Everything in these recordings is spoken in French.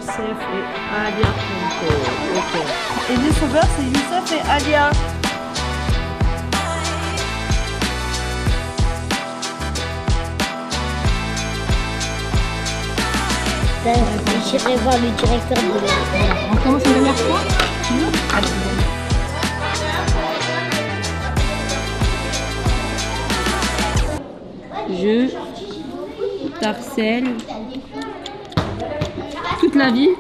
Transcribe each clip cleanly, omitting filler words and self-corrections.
Youssef et Alia Ponto. Ok. Et les sauveurs, c'est Youssef et Alia. J'irai voir le directeur de l'école. On commence une dernière fois. Je t'harcèle toute la vie.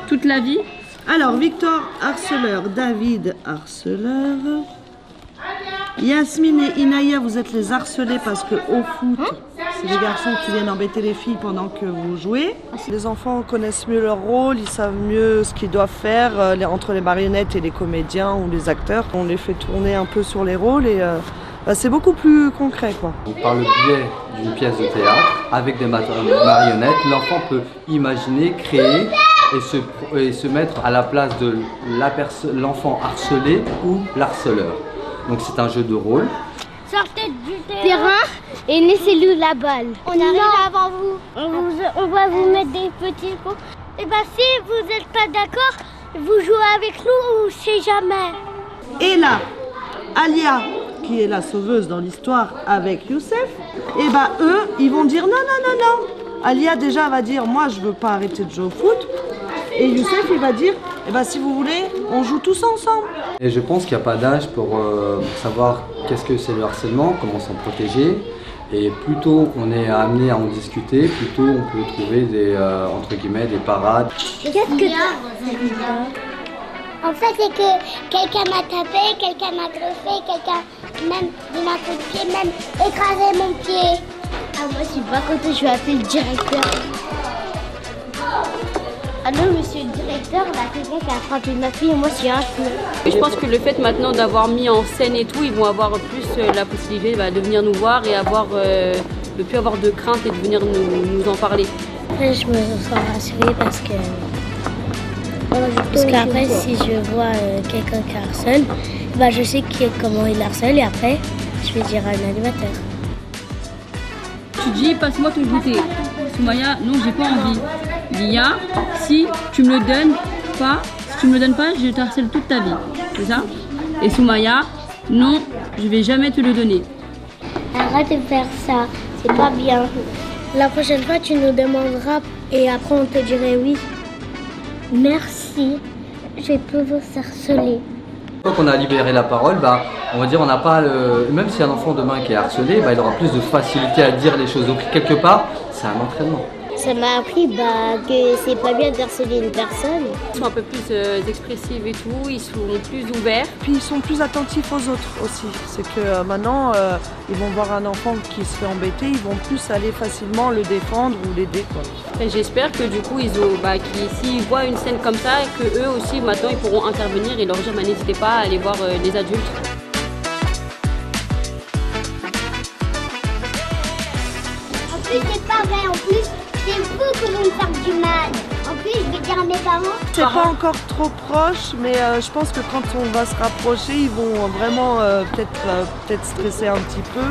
Toute la vie. Alors, Victor, harceleur. David, harceleur. Yasmine et Inaya, vous êtes les harcelés parce que au foot, c'est les garçons qui viennent embêter les filles pendant que vous jouez. Les enfants connaissent mieux leur rôle, ils savent mieux ce qu'ils doivent faire entre les marionnettes et les comédiens ou les acteurs. On les fait tourner un peu sur les rôles et c'est beaucoup plus concret, quoi. Par le biais d'une pièce de théâtre, avec des marionnettes, l'enfant peut imaginer, créer et se mettre à la place de l'enfant harcelé ou l'harceleur. Donc c'est un jeu de rôle. Sortez du terrain et laissez-nous la balle. On arrive avant vous. On va vous mettre des petits coups. Et bah si vous n'êtes pas d'accord, vous jouez avec nous ou c'est jamais. Et là, Alia, qui est la sauveuse dans l'histoire avec Youssef, et bah eux, ils vont dire non. Alia déjà va dire moi je veux pas arrêter de jouer au foot. Et Youssef il va dire si vous voulez, on joue tous ensemble. Et je pense qu'il n'y a pas d'âge pour savoir qu'est-ce que c'est le harcèlement, comment s'en protéger. Et plus tôt on est amené à en discuter, plus tôt on peut trouver des, entre guillemets, des parades. Qu'est-ce que En fait, c'est que quelqu'un m'a tapé, quelqu'un m'a truffé, quelqu'un même de ma coup de pied, même écrasé mon pied. Ah, moi, je suis pas contente, je vais appeler le directeur. Allô, monsieur le directeur, là, quelqu'un qui a frappé ma fille et moi, je suis un cheveu. Je pense que le fait maintenant d'avoir mis en scène et tout, ils vont avoir plus la possibilité de venir nous voir et de plus avoir de crainte et de venir nous en parler. Après, je me sens rassurée parce qu'après, si je vois quelqu'un qui harcèle, je sais comment il harcèle et après, je vais dire à un animateur. Tu dis, passe-moi ton goûter. Soumaya, non, j'ai pas envie. Lia, si tu me le donnes pas, je t'harcèle toute ta vie. C'est ça? Et Soumaya, non, je vais jamais te le donner. Arrête de faire ça, c'est pas bien. La prochaine fois, tu nous demanderas et après, on te dirait oui. Merci, je peux vous harceler. Une fois qu'on a libéré la parole, on va dire on n'a pas même si un enfant demain qui est harcelé, il aura plus de facilité à dire les choses. Donc quelque part, c'est un entraînement. Ça m'a appris que c'est pas bien d'harceler une personne. Ils sont un peu plus expressifs et tout, ils sont plus ouverts. Puis ils sont plus attentifs aux autres aussi. C'est que maintenant, ils vont voir un enfant qui se fait embêter, ils vont plus aller facilement le défendre ou l'aider, quoi. Et j'espère que du coup, s'ils voient une scène comme ça, que eux aussi maintenant ils pourront intervenir et leur dire n'hésitez pas à aller voir les adultes. En plus, c'est pas vrai, en plus. C'est vous qui vont me faire du mal. En plus, je vais dire à mes parents. C'est pas encore trop proche, mais je pense que quand on va se rapprocher, ils vont vraiment peut-être stresser un petit peu.